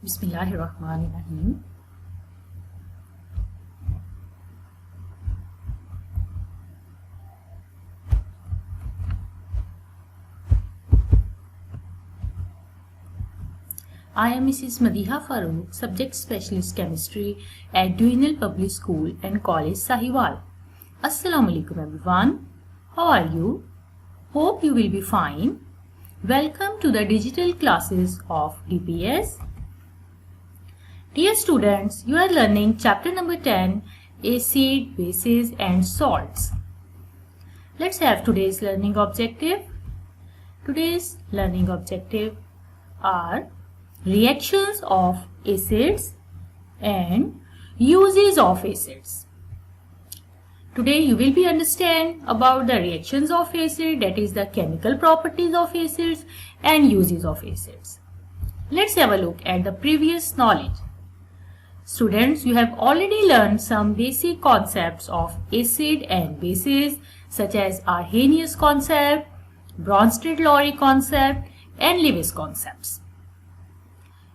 Bismillahirrahmanirrahim. I am Mrs. Madiha Farooq, Subject Specialist Chemistry at Duinal Public School and College, Sahiwal. Assalamu alaikum everyone. How are you? Hope you will be fine. Welcome to the digital classes of DPS. Dear students, you are learning chapter number 10, Acid, Bases and Salts. Let's have today's learning objective. Today's learning objective are reactions of acids and uses of acids. Today you will be understand about the reactions of acid, that is the chemical properties of acids and uses of acids. Let's have a look at the previous knowledge. Students, you have already learned some basic concepts of acid and bases such as Arrhenius concept, Bronsted-Lowry concept and Lewis concepts.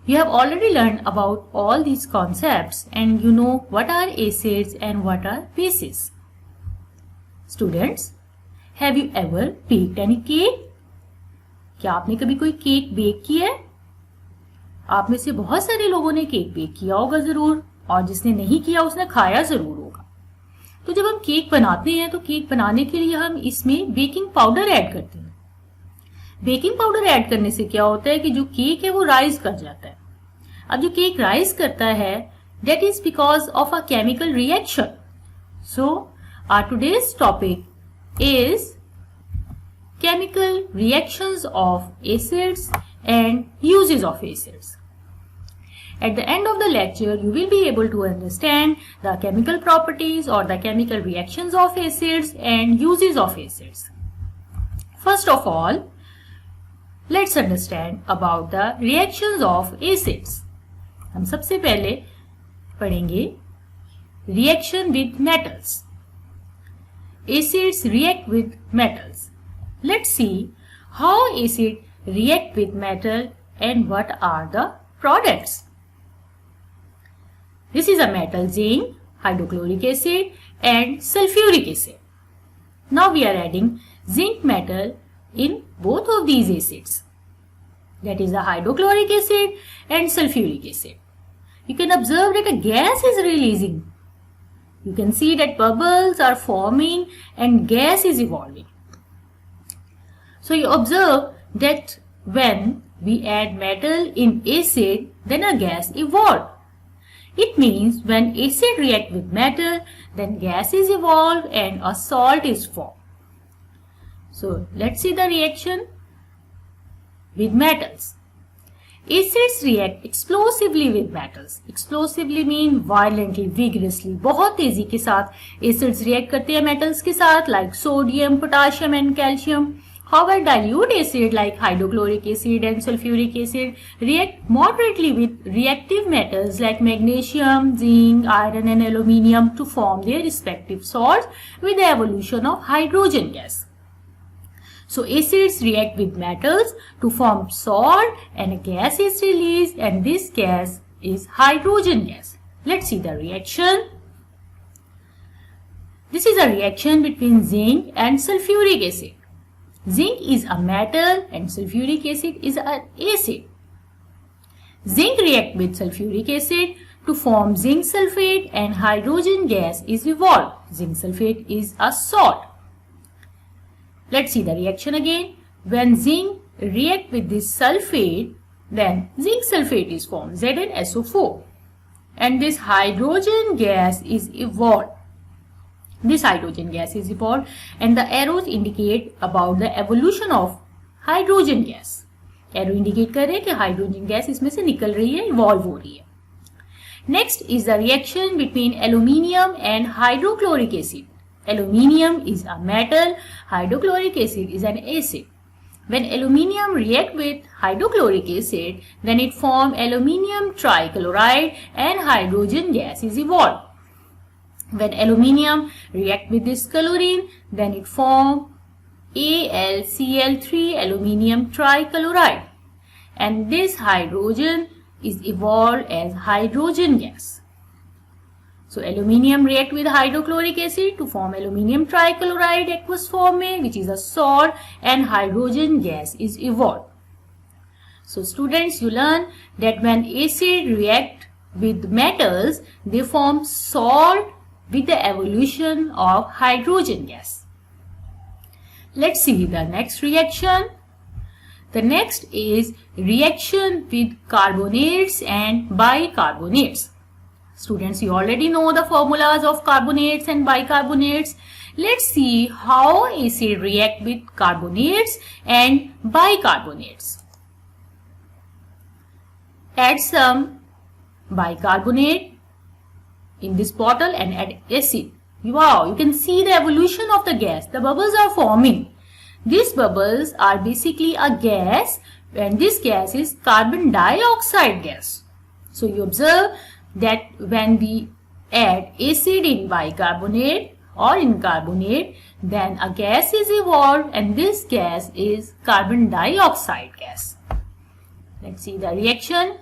You have already learned about all these concepts and you know what are acids and what are bases. Students, have you ever baked any cake? क्या आपने कभी कोई cake bake किया है? आप में से बहुत सारे लोगों ने केक बेक किया होगा जरूर, और जिसने नहीं किया उसने खाया जरूर होगा। तो जब हम केक बनाते हैं तो केक बनाने के लिए हम इसमें बेकिंग पाउडर ऐड करते हैं। बेकिंग पाउडर ऐड करने से क्या होता है कि जो केक है वो राइज कर जाता है। अब जो केक राइज करता है, that is because of a chemical reaction. So, our today's topic is chemical reactions of acids and uses of acids. At the end of the lecture, you will be able to understand the chemical properties or the chemical reactions of acids and uses of acids. First of all, let's understand about the reactions of acids. हम सबसे पहले पढ़ेंगे reaction with metals. Acids react with metals. Let's see how acid react with metal and what are the products. This is a metal zinc, hydrochloric acid and sulfuric acid. Now we are adding zinc metal in both of these acids. That is the hydrochloric acid and sulfuric acid. You can observe that a gas is releasing. You can see that bubbles are forming and gas is evolving. So you observe that when we add metal in acid, then a gas evolves. It means when acid reacts with metal, then gases evolve and a salt is formed. So let's see the reaction with metals. Acids react explosively with metals. Explosively mean violently, vigorously. बहुत तेजी के साथ acids react करते हैं metals के साथ, like sodium, potassium and calcium. However, dilute acid like hydrochloric acid and sulfuric acid react moderately with reactive metals like magnesium, zinc, iron and aluminium to form their respective salts with the evolution of hydrogen gas. So acids react with metals to form salt and a gas is released and this gas is hydrogen gas. Let's see the reaction. This is a reaction between zinc and sulfuric acid. Zinc is a metal and sulfuric acid is an acid. Zinc reacts with sulfuric acid to form zinc sulfate and hydrogen gas is evolved. Zinc sulfate is a salt. Let's see the reaction again. When zinc reacts with this sulfate, then zinc sulfate is formed, ZnSO4. And this hydrogen gas is evolved. This hydrogen gas is evolved and the arrows indicate about the evolution of hydrogen gas. Arrow indicate कर रहे हैं कि hydrogen gas इसमें से निकल रही है, evolve हो रही है. Next is the reaction between aluminium and hydrochloric acid. Aluminium is a metal, hydrochloric acid is an acid. When aluminium react with hydrochloric acid, then it forms aluminium trichloride and hydrogen gas is evolved. When aluminium react with this chlorine, then it forms AlCl3 aluminium trichloride. And this hydrogen is evolved as hydrogen gas. So aluminium react with hydrochloric acid to form aluminium trichloride aqueous form में, which is a salt, and hydrogen gas is evolved. So students, you learn that when acid react with metals, they form salt with the evolution of hydrogen gas. Let's see the next reaction. The next is reaction with carbonates and bicarbonates. Students, you already know the formulas of carbonates and bicarbonates. Let's see how acid react with carbonates and bicarbonates. Add some bicarbonate in this bottle and add acid. Wow, you can see the evolution of the gas. The bubbles are forming. These bubbles are basically a gas, and this gas is carbon dioxide gas. So you observe that when we add acid in bicarbonate or in carbonate, then a gas is evolved, and this gas is carbon dioxide gas. Let's see the reaction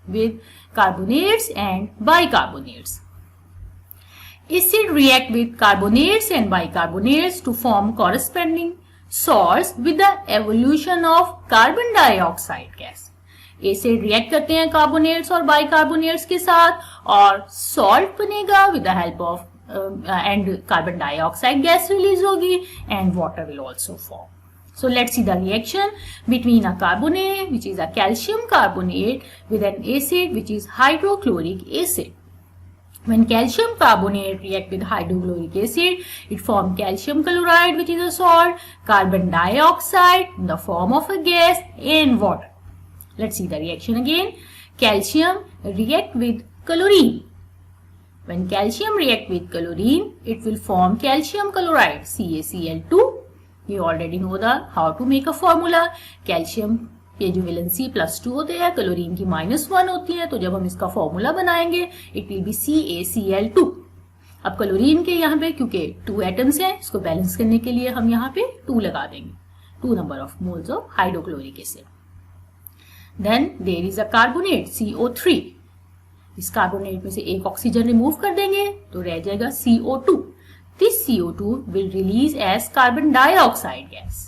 with carbonates and bicarbonates. Acid react with carbonates and bicarbonates to form corresponding salts with the evolution of carbon dioxide gas. Acid react करते हैं carbonates और bicarbonates के साथ और salt बनेगा with the help of and carbon dioxide gas release होगी and water will also form. So let's see the reaction between a carbonate, which is a calcium carbonate, with an acid, which is hydrochloric acid. When calcium carbonate react with hydrochloric acid, it forms calcium chloride, which is a salt, carbon dioxide in the form of a gas, and water. Let's see the reaction again. Calcium react with chlorine. When calcium react with chlorine, it will form calcium chloride, CaCl2. You already know how to make a formula. Calcium के जो valency +2 होते हैं, chlorine की -1 होती है, तो जब हम इसका फॉर्मूला बनाएंगे इट विल बी CaCl2. अब क्लोरीन के यहाँ पे क्योंकि 2 एटम्स हैं, इसको बैलेंस करने के लिए हम यहाँ पे 2 लगा देंगे, 2 number of moles of hydrochloric acid. Then there is a carbonate CO3. इस कार्बोनेट में से एक ऑक्सीजन रिमूव कर देंगे तो रह जाएगा CO2. This CO2 will release as carbon dioxide gas.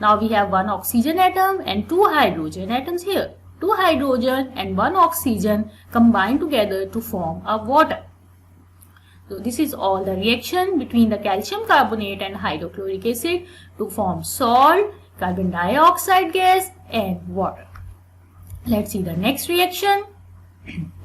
Now we have 1 oxygen atom and 2 hydrogen atoms here. 2 hydrogen and 1 oxygen combine together to form a water. So this is all the reaction between the calcium carbonate and hydrochloric acid to form salt, carbon dioxide gas and water. Let's see the next reaction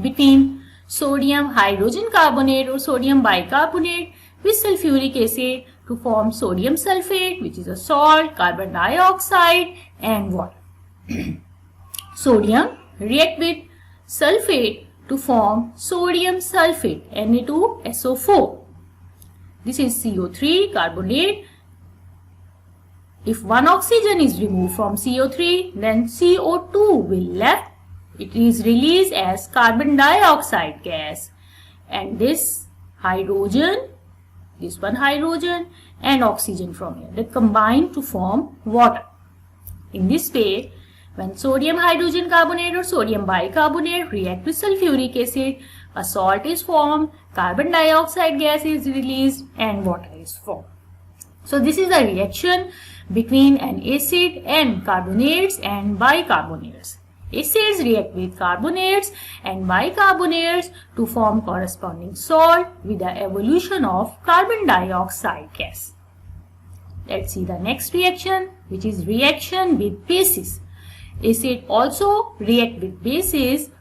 between sodium hydrogen carbonate or sodium bicarbonate with sulfuric acid to form sodium sulfate, which is a salt, carbon dioxide and water. Sodium react with sulfate to form sodium sulfate, Na2SO4. This is CO3 carbonate. If 1 oxygen is removed from CO3, then CO2 will left. It is released as carbon dioxide gas, and this one hydrogen and oxygen from here, they combine to form water. In this way, when sodium hydrogen carbonate or sodium bicarbonate react with sulfuric acid, a salt is formed, carbon dioxide gas is released and water is formed. So this is the reaction between an acid and carbonates and bicarbonates. Acids react with carbonates and bicarbonates to form corresponding salt with the evolution of carbon dioxide gas. Let's see the next reaction, which is reaction with bases. Acid also react with bases.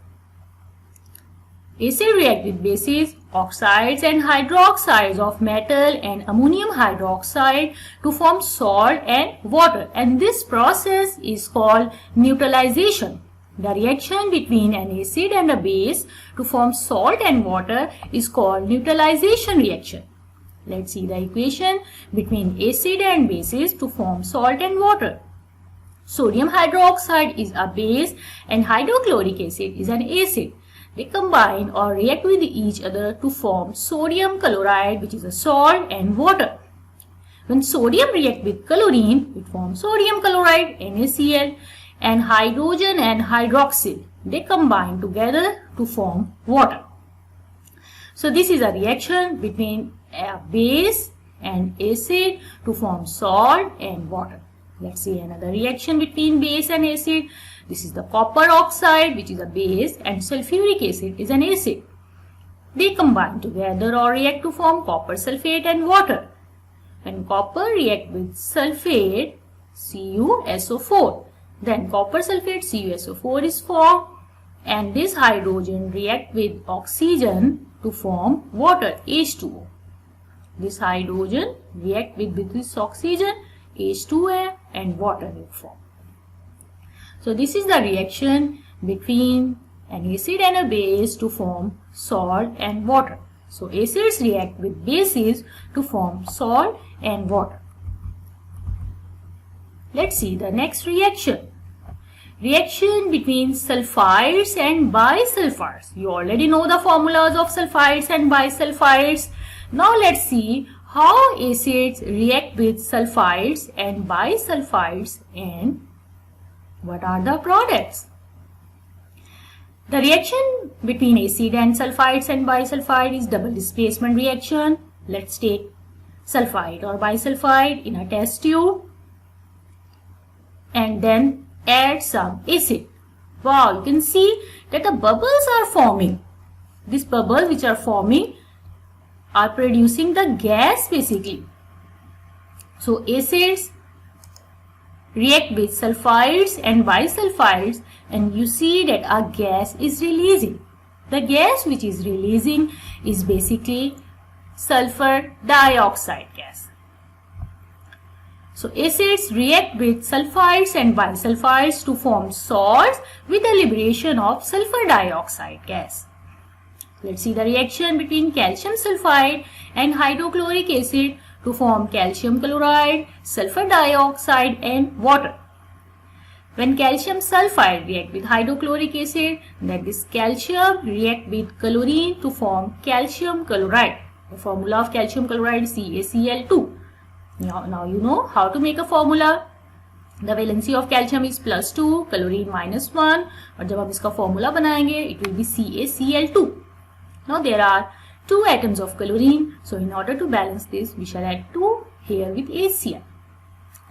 Acid react with bases, oxides and hydroxides of metal and ammonium hydroxide to form salt and water, and this process is called neutralization. The reaction between an acid and a base to form salt and water is called neutralization reaction. Let's see the equation between acid and bases to form salt and water. Sodium hydroxide is a base and hydrochloric acid is an acid. They combine or react with each other to form sodium chloride, which is a salt, and water. When sodium react with chlorine, it forms sodium chloride, NaCl, and hydrogen and hydroxyl, they combine together to form water. So this is a reaction between a base and acid to form salt and water. Let's see another reaction between base and acid. This is the copper oxide, which is a base, and sulfuric acid is an acid. They combine together or react to form copper sulfate and water. When copper reacts with sulfate, CuSO4, then copper sulfate CuSO4 is formed, and this hydrogen reacts with oxygen to form water, H2O. This hydrogen reacts with this oxygen, H2O, and water will form. So this is the reaction between an acid and a base to form salt and water. So acids react with bases to form salt and water. Let's see the next reaction. Reaction between sulfides and bisulfides. You already know the formulas of sulfides and bisulfides. Now let's see how acids react with sulfides and bisulfides and what are the products. The reaction between acid and sulfides and bisulfide is double displacement reaction. Let's take sulfide or bisulfide in a test tube and then add some acid. Wow, you can see that the bubbles are forming. These bubbles which are forming are producing the gas basically. So acids react with sulfides and bisulfides and you see that a gas is releasing. The gas which is releasing is basically sulfur dioxide gas. So acids react with sulfides and bisulfides to form salts with the liberation of sulfur dioxide gas. Let's see the reaction between calcium sulfide and hydrochloric acid to form calcium chloride, sulfur dioxide and water. When calcium sulfide react with hydrochloric acid, that is calcium react with chlorine to form calcium chloride. The formula of calcium chloride is CaCl2. Now you know how to make a formula. The valency of calcium is +2, chlorine -1 और जब हम इसका formula बनाएंगे it will be CaCl2. Now there are 2 atoms of chlorine, so in order to balance this we shall add 2 here with HCl.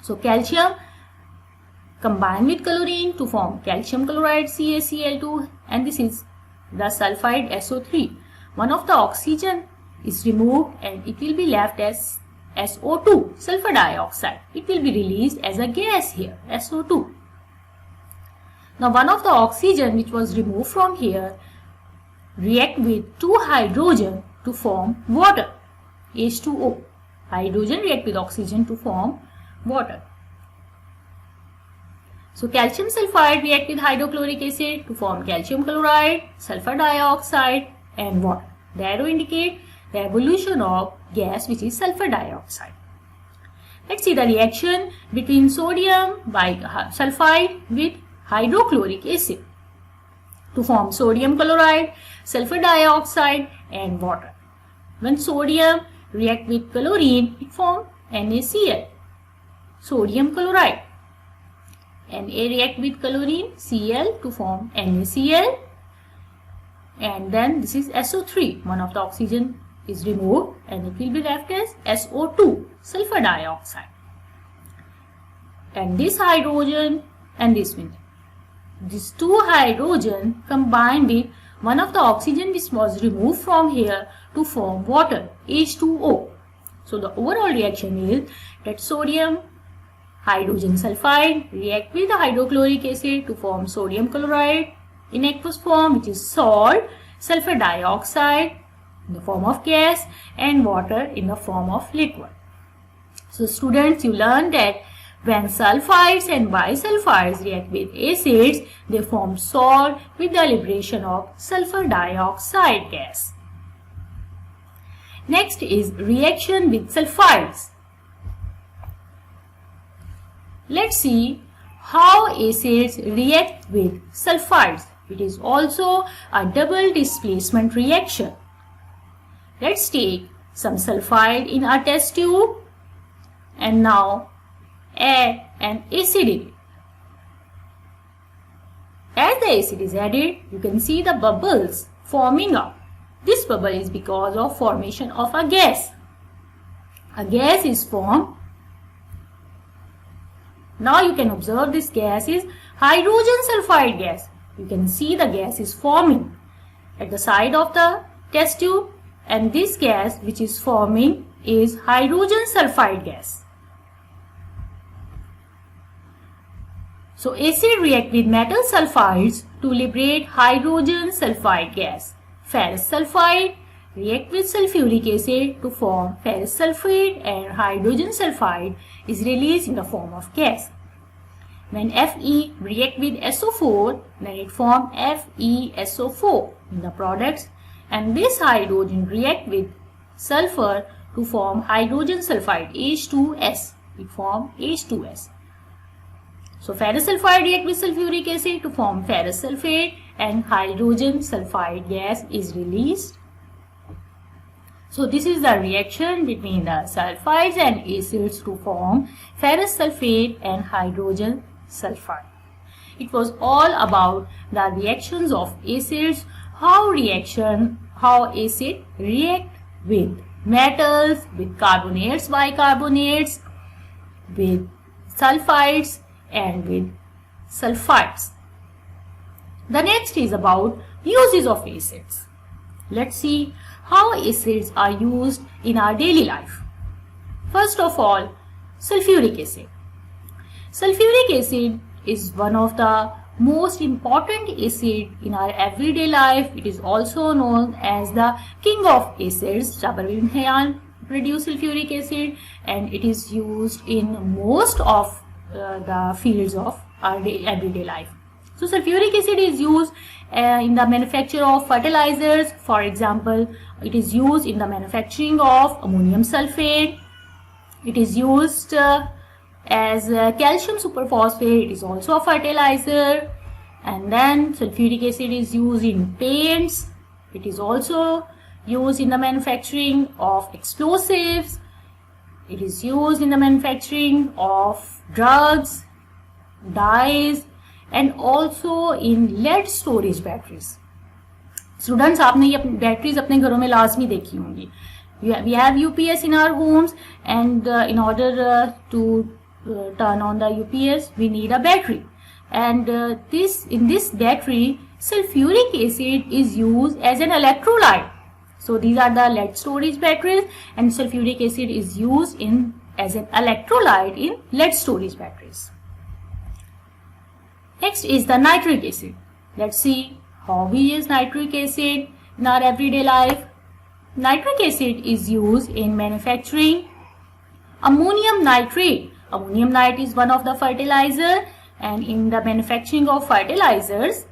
So calcium combine with chlorine to form calcium chloride CaCl2 and this is the sulfide SO3. One of the oxygen is removed and it will be left as SO2, sulfur dioxide. It will be released as a gas here, SO2. Now one of the oxygen which was removed from here react with 2 hydrogen to form water, H2O. Hydrogen react with oxygen to form water. So calcium sulfide react with hydrochloric acid to form calcium chloride, sulfur dioxide and water. The arrow indicate the evolution of gas which is sulfur dioxide. Let's see the reaction between sodium bisulfide with hydrochloric acid to form sodium chloride, sulfur dioxide and water. When sodium react with chlorine, it forms NaCl, sodium chloride. Na react with chlorine, Cl to form NaCl, and then this is SO3. One of the oxygen is removed and it will be left as SO2, sulfur dioxide. And this hydrogen and this one, these 2 hydrogen combined with one of the oxygen which was removed from here to form water, H2O. So the overall reaction is that sodium hydrogen sulfide react with the hydrochloric acid to form sodium chloride in aqueous form, which is salt, sulfur dioxide in the form of gas and water in the form of liquid. So students, you learned that when sulfides and bisulfides react with acids, they form salt with the liberation of sulfur dioxide gas. Next is reaction with sulfides. Let's see how acids react with sulfides. It is also a double displacement reaction. Let's take some sulfide in our test tube and now add an acid in it. As the acid is added, you can see the bubbles forming up. This bubble is because of formation of a gas. A gas is formed. Now you can observe this gas is hydrogen sulfide gas. You can see the gas is forming at the side of the test tube, and this gas which is forming is hydrogen sulfide gas. So acid react with metal sulfides to liberate hydrogen sulfide gas. Ferrous sulfide react with sulfuric acid to form ferrous sulfate, and hydrogen sulfide is released in the form of gas. When Fe react with SO4, then it forms FeSO4 in the products, and this hydrogen react with sulfur to form hydrogen sulfide H2S. It forms H2S. So ferrous sulfide react with sulfuric acid to form ferrous sulfate, and hydrogen sulfide gas is released. So this is the reaction between the sulfides and acids to form ferrous sulfate and hydrogen sulfide. It was all about the reactions of acids, how acid react with metals, with carbonates, bicarbonates, with sulfides and with sulfides. The next is about uses of acids. Let's see how acids are used in our daily life. First of all, sulfuric acid. Sulfuric acid is one of the most important acid in our everyday life. It is also known as the king of acids. Rabarbin Hayyan produce sulfuric acid, and it is used in most of the fields of our everyday life. So sulfuric acid is used in the manufacture of fertilizers. For example, it is used in the manufacturing of ammonium sulfate. It is used as calcium superphosphate. It is also a fertilizer. And then sulfuric acid is used in paints. It is also used in the manufacturing of explosives. It is used in the manufacturing of drugs, dyes, and also in lead storage batteries. Students, आपने ये batteries अपने घरों में लाजमी देखी होंगी. We have UPS in our homes, and in order to turn on the UPS, we need a battery. And in this battery, sulfuric acid is used as an electrolyte. So these are the lead storage batteries, and sulfuric acid is used as an electrolyte in lead storage batteries. Next is the nitric acid. Let's see how we use nitric acid in our everyday life. Nitric acid is used in manufacturing ammonium nitrate. Ammonium nitrate is one of the fertilizer, and in the manufacturing of fertilizers,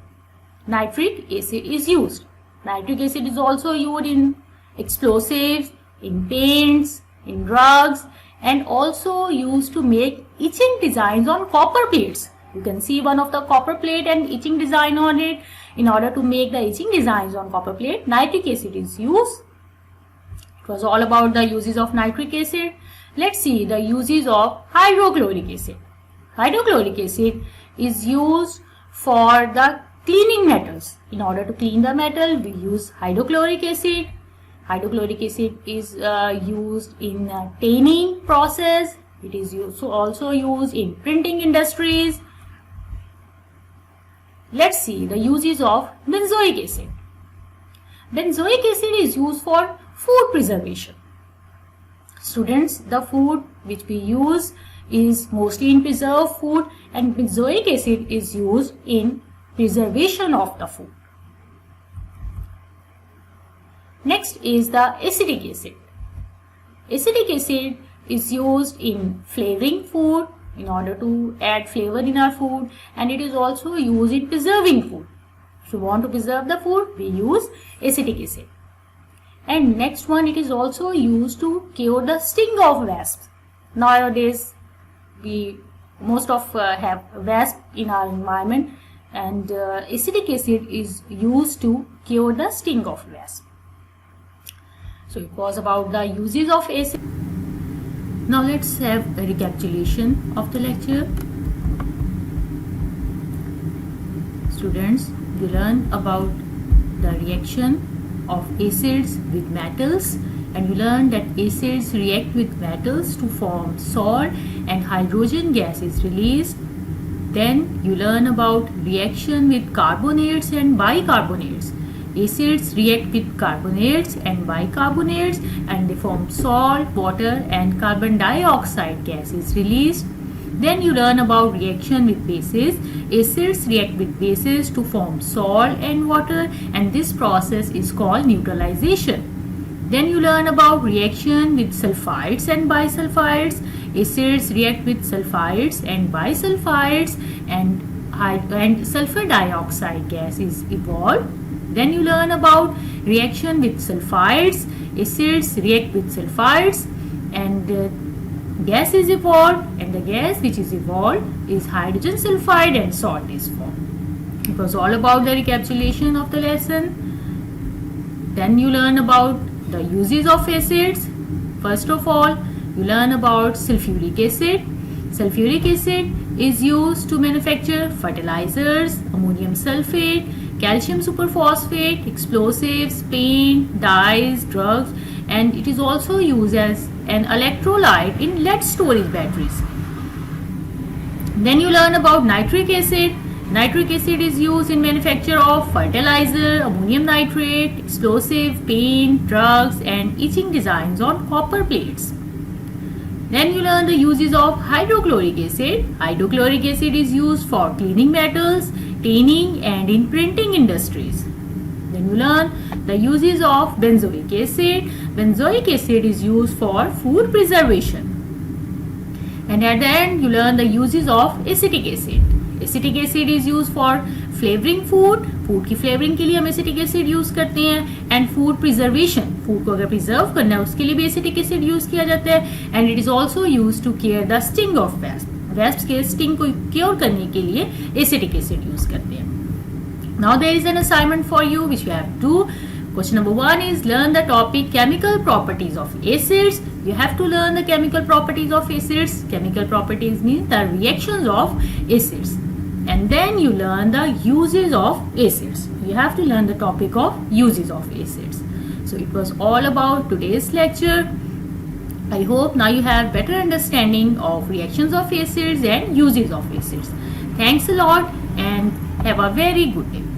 nitric acid is used. Nitric acid is also used in explosives, in paints, in drugs, and also used to make etching designs on copper plates. You can see one of the copper plate and etching design on it. In order to make the etching designs on copper plate, nitric acid is used. It was all about the uses of nitric acid. Let's see the uses of hydrochloric acid. Hydrochloric acid is used for the cleaning metals. In order to clean the metal, we use hydrochloric acid. Hydrochloric acid is used in tanning process. It is also used in printing industries. Let's see the uses of benzoic acid. Benzoic acid is used for food preservation. Students, the food which we use is mostly in preserved food, and benzoic acid is used in preservation of the food. Next is the acetic acid. Acetic acid is used in flavoring food, in order to add flavor in our food, and it is also used in preserving food. If you want to preserve the food, we use acetic acid. And next one, it is also used to cure the sting of wasps. Nowadays, we most of have wasp in our environment, and acetic acid is used to cure the sting of wasp. So it was about the uses of acid. Now let's have a recapitulation of the lecture. Students, you learn about the reaction of acids with metals, and you learn that acids react with metals to form salt and hydrogen gas is released. Then you learn about reaction with carbonates and bicarbonates. Acids react with carbonates and bicarbonates and they form salt, water and carbon dioxide gas is released. Then you learn about reaction with bases. Acids react with bases to form salt and water, and this process is called neutralization. Then you learn about reaction with sulfides and bisulfides. Acids react with sulfides and bisulfides and sulfur dioxide gas is evolved. Then you learn about reaction with sulfides. Acids react with sulfides and gas is evolved, and the gas which is evolved is hydrogen sulfide and salt is formed. It was all about the recapitulation of the lesson. Then you learn about the uses of acids. First of all, you learn about sulfuric acid. Sulfuric acid is used to manufacture fertilizers, ammonium sulfate, calcium superphosphate, explosives, paint, dyes, drugs, and it is also used as an electrolyte in lead storage batteries. Then you learn about nitric acid. Nitric acid is used in manufacture of fertilizer, ammonium nitrate, explosive, paint, drugs and etching designs on copper plates. Then you learn the uses of hydrochloric acid. Hydrochloric acid is used for cleaning metals, tanning and in printing industries. Then you learn the uses of benzoic acid. Benzoic acid is used for food preservation. And at the end you learn the uses of acetic acid. Acetic acid is used for flavoring food. Food की flavouring के लिए हम acetic acid use करते हैं. And food preservation, food को अगर preserve करना है उसके लिए भी एसिटिक एसिड यूज किया जाता है. And it is also use to care the sting of wasp. Wasp के स्टिंग को क्योर करने के लिए एसिटिक एसिड यूज करते हैं. Now there is an assignment for you which you have to do. Question number 1 is learn the topic chemical properties of acids. You have to learn the chemical properties of acids. Chemical properties means the reactions of acids. And then you learn the uses of acids. You have to learn the topic of uses of acids. So it was all about today's lecture. I hope now you have better understanding of reactions of acids and uses of acids. Thanks a lot and have a very good day.